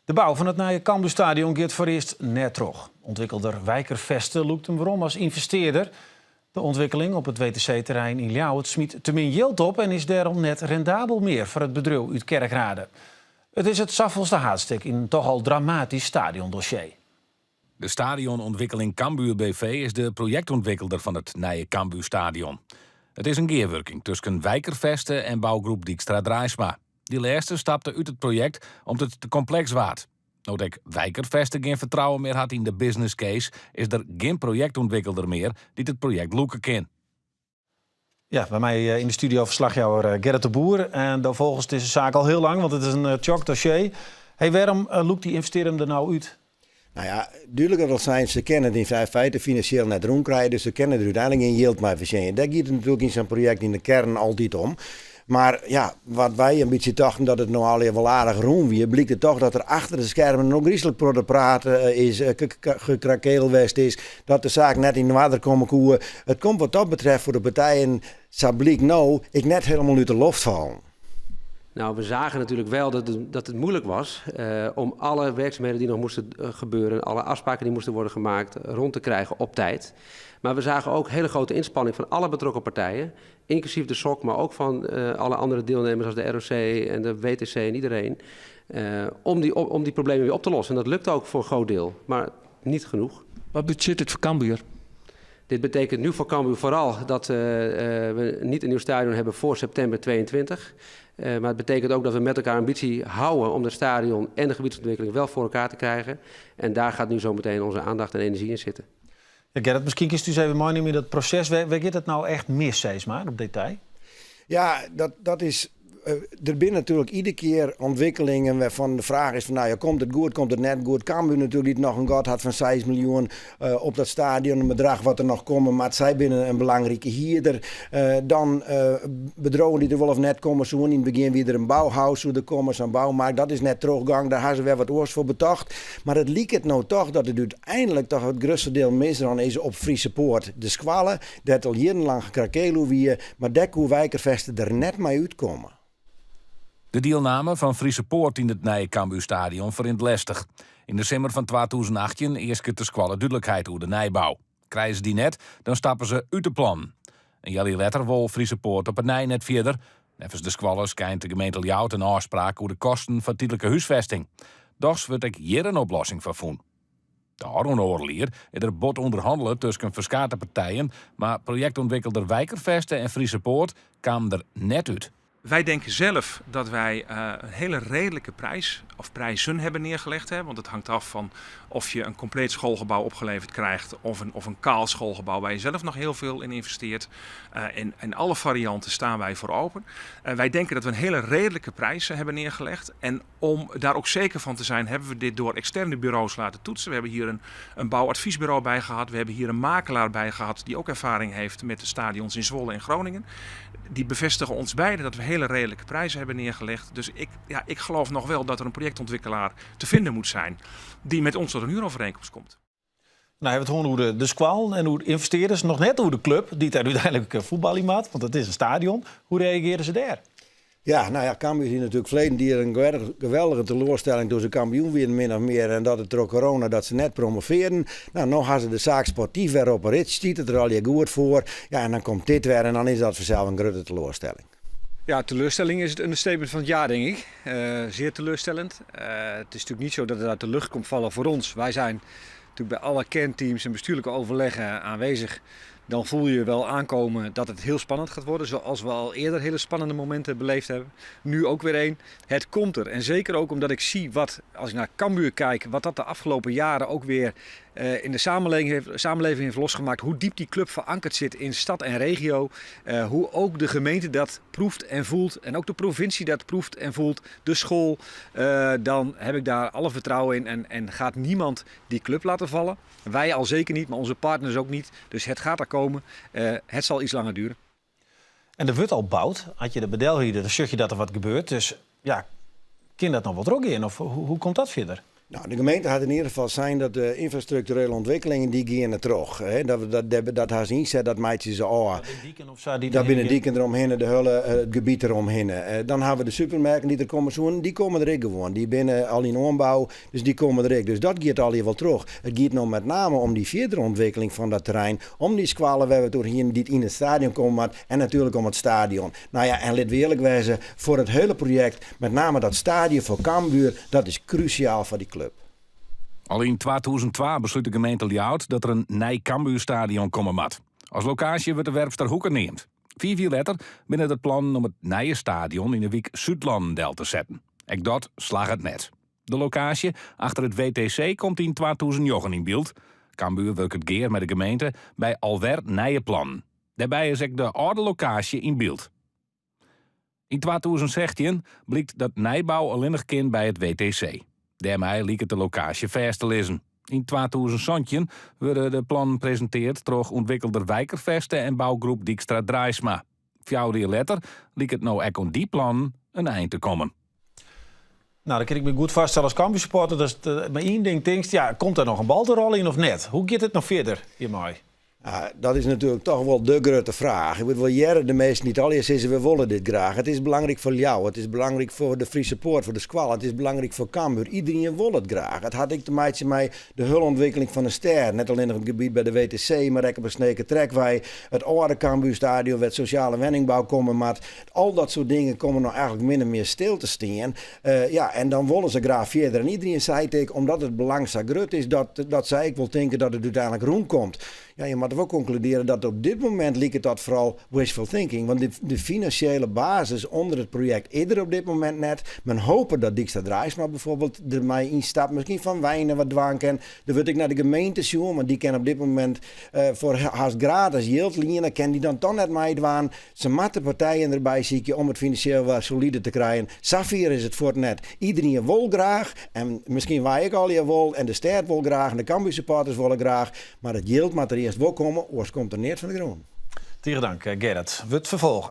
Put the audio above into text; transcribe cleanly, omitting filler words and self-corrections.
De bouw van het nieuwe Cambuurstadion gaat voor eerst net terug. Ontwikkelder Wijkervesten loekt hem waarom als investeerder. De ontwikkeling op het WTC-terrein in Ljouwert smiet te min geld op en is daarom net rendabel meer voor het bedrijf uit Kerkrade. Het is het zoveelste haatstuk in een toch al dramatisch stadiondossier. De stadionontwikkeling Cambuur BV is de projectontwikkelder van het nieuwe Cambuurstadion. Het is een gearwerking tussen Wijkervesten en bouwgroep Dijkstra Draaisma. Die laatste stapte uit het project omdat het te complex was. Nadat Wijkervesten geen vertrouwen meer had in de business case, is er geen projectontwikkelder meer die het project loeken kan. Ja, bij mij in de studio verslagjouwer Gerrit de Boer. En dan volgens deze zaak al heel lang, want het is een choc dossier. Hey, waarom loekt die investeerder er nou uit? Nou ja, duidelijk wil zijn, ze kennen het in feite financieel net rondkrijgen, dus ze kennen er uiteindelijk geen yield mee verzinnen. Daar gaat het natuurlijk in zo'n project in de kern altijd om. Maar ja, wat wij een beetje dachten dat het nou al wel aardig rond weer, blijkt het toch dat er achter de schermen nog griezelig voor de praten is, gekrakeelwest is, dat de zaak net in de water komen koeien. Het komt wat dat betreft voor de partijen, zo blijkt nou, ik net helemaal uit de loft vallen. Nou, we zagen natuurlijk wel dat het moeilijk was om alle werkzaamheden die nog moesten gebeuren, alle afspraken die moesten worden gemaakt, rond te krijgen op tijd. Maar we zagen ook hele grote inspanning van alle betrokken partijen, inclusief de SOC, maar ook van alle andere deelnemers als de ROC en de WTC en iedereen, om die problemen weer op te lossen. En dat lukt ook voor een groot deel, maar niet genoeg. Wat betekent het voor Cambuur? Dit betekent nu voor Cambuur vooral dat we niet een nieuw stadion hebben voor september 2022. Maar het betekent ook dat we met elkaar ambitie houden om het stadion en de gebiedsontwikkeling wel voor elkaar te krijgen. En daar gaat nu zo meteen onze aandacht en energie in zitten. Ja, Gerrit, misschien kiest u eens even mooi in dat proces. Waar gaat het nou echt mis, steeds maar, op detail? Ja, dat is. Er zijn natuurlijk iedere keer ontwikkelingen waarvan de vraag is van, nou ja, komt het goed, komt het net goed. Cambuur natuurlijk niet nog een god had van 6 miljoen op dat stadion, een bedrag wat er nog komen, maar zij binnen een belangrijke hierder. Dan bedrogen die er wel of net komen, zo in het begin weer een bouwhuis, zo er komen zo'n bouwmarkt, dat is net teruggang, daar hebben ze weer wat oors voor betocht. Maar het lijkt het nou toch dat het uiteindelijk toch het grootste deel misdaan is op Friese Poort. De squallen, dat al jarenlang gekrakeel weer, maar dat hoe Wijkervesten er net mee uitkomen. De deelname van Friese Poort in het nieuwe Cambuurstadion verint lastig. In december van 2018 eerst de squalle duidelijkheid over de nijbouw. Krijgen ze die net, dan stappen ze uit de plan. Een jaar later wil Friese Poort op het nij net verder. Nevens de squallen schijnt de gemeente Ljouwert een afspraak over de kosten van tijdelijke huisvesting. Doch wordt ik hier een oplossing van voen. De Harroenoorlier is er bot onderhandelen tussen verschillende partijen, maar projectontwikkelder Wijkervesten en Friese Poort kwamen er net uit. Wij denken zelf dat wij een hele redelijke prijs of prijzen hebben neergelegd. Hè? Want het hangt af van of je een compleet schoolgebouw opgeleverd krijgt of een kaal schoolgebouw waar je zelf nog heel veel in investeert. In alle varianten staan wij voor open. Wij denken dat we een hele redelijke prijs hebben neergelegd. En om daar ook zeker van te zijn hebben we dit door externe bureaus laten toetsen. We hebben hier een bouwadviesbureau bij gehad. We hebben hier een makelaar bij gehad die ook ervaring heeft met de stadions in Zwolle en Groningen. Die bevestigen ons beiden dat we hele redelijke prijzen hebben neergelegd. Dus ik geloof nog wel dat er een projectontwikkelaar te vinden moet zijn die met ons tot een huurovereenkomst komt. Nou, hebben we het gewoon hoe de squal en hoe de investeerders, nog net hoe de club, die daar uiteindelijk voetbal in maakt, want het is een stadion. Hoe reageren ze daar? Ja, nou ja, Cambuur is natuurlijk verleden jaar een geweldige teleurstelling toen ze kampioen weer min of meer en dat het door corona dat ze net promoveerden. Nou, nog gaan ze de zaak sportief weer op een rit, stiet het er al je goed voor. Ja, en dan komt dit weer en dan is dat vanzelf een grote teleurstelling. Ja, teleurstelling is het understatement van het jaar, denk ik. Zeer teleurstellend. Het is natuurlijk niet zo dat het uit de lucht komt vallen voor ons. Wij zijn natuurlijk bij alle kernteams en bestuurlijke overleggen aanwezig. Dan voel je wel aankomen dat het heel spannend gaat worden. Zoals we al eerder hele spannende momenten beleefd hebben. Nu ook weer één. Het komt er. En zeker ook omdat ik zie wat, als ik naar Cambuur kijk, wat dat de afgelopen jaren ook weer in de samenleving heeft losgemaakt. Hoe diep die club verankerd zit in stad en regio. Hoe ook de gemeente dat proeft en voelt. En ook de provincie dat proeft en voelt. De school. Dan heb ik daar alle vertrouwen in. En gaat niemand die club laten vallen. Wij al zeker niet, maar onze partners ook niet. Dus het gaat er komen. Het zal iets langer duren. En er wordt al bouwd. Had je de bedel hier, dan zag je dat er wat gebeurt. Dus ja, kan dat nog wat rock in? Of hoe komt dat verder? Nou, de gemeente had in ieder geval zijn dat de infrastructurele ontwikkelingen die gaan terug. Hè. Dat haar inzet, dat meidje ze al. Daar binnen dieken eromheen, de hulle, het gebied eromheen. Dan hebben we de supermarkten die er komen zoen, die komen er gewoon. Die binnen al in ombouw, dus die komen er. Dus dat gaat al hier wel terug. Het gaat nou met name om die verdere ontwikkeling van dat terrein, om die squalen waar we door hier die in het stadion komen en natuurlijk om het stadion. Nou ja, en laten we eerlijk wezen, voor het hele project, met name dat stadion voor Cambuur, dat is cruciaal voor die club. Al in 2002 besluit de gemeente Ljouwert dat er een nieuw Cambuurstadion komen moet. Als locatie wordt de Werpster Hoek neemt. 4 jaar later binnen het plan om het nieuwe stadion in de wijk Zuidlandel te zetten. Ook dat slag het net. De locatie achter het WTC komt in 2009 in beeld. Cambuur werkt het gear met de gemeente bij alweer nieuwe plan. Daarbij is ook de oude locatie in beeld. In 2016 blijkt dat nijbouw alleen nog kind bij het WTC. Daarmee liep het de locatie vast te lezen. In 2017 werden de plannen gepresenteerd door ontwikkelder Wijkervesten en bouwgroep Dijkstra Draaisma. 4 jaar later liep het nou ook aan die plan een eind te komen. Nou, dan kan ik me goed vaststellen als Cambuur supporter. Dus maar één ding denkt, ja, komt er nog een bal te rollen in of net? Hoe gaat het nog verder hiermee? Ja, dat is natuurlijk toch wel de grote vraag. Ik wil wel jaren de meesten niet al zeggen, we willen dit graag. Het is belangrijk voor jou, het is belangrijk voor de Friese Poort, voor de Squal, het is belangrijk voor Cambuur. Iedereen wil het graag. Het had ik te maken met de hulontwikkeling van de ster. Net alleen nog het gebied bij de WTC, maar ook op een sneke trekwij. Het oude Cambuurstadion, waar sociale woningbouw komen. Maar al dat soort dingen komen nou eigenlijk min of meer stil te staan. Ja, en dan willen ze graag verder. En iedereen zei tegen, omdat het belang zo groot is, dat zij ik wil denken dat het uiteindelijk roem komt. Ja, je moet wel concluderen dat op dit moment lijkt het dat vooral wishful thinking. Want de financiële basis onder het project is er op dit moment net. Men hoopt dat Dijkstra Draaisma bijvoorbeeld er mij instapt. Misschien van wijn en wat dwanken. Dan wil ik naar de gemeente zien, want die kan op dit moment voor haast gratis yield lenen. Kan die dan toch net mij dwaan. Ze moeten partijen erbij zieken om het financieel wat solide te krijgen. Safir is het voor het net. Iedereen wil graag. En misschien wij ik al je wil. En de stad wil graag. En de Cambuur supporters willen graag. Maar het yield moet er eerst wel komen. Oors komt er niet van de grond. Tegen dank, Gerrit. We het vervolgen.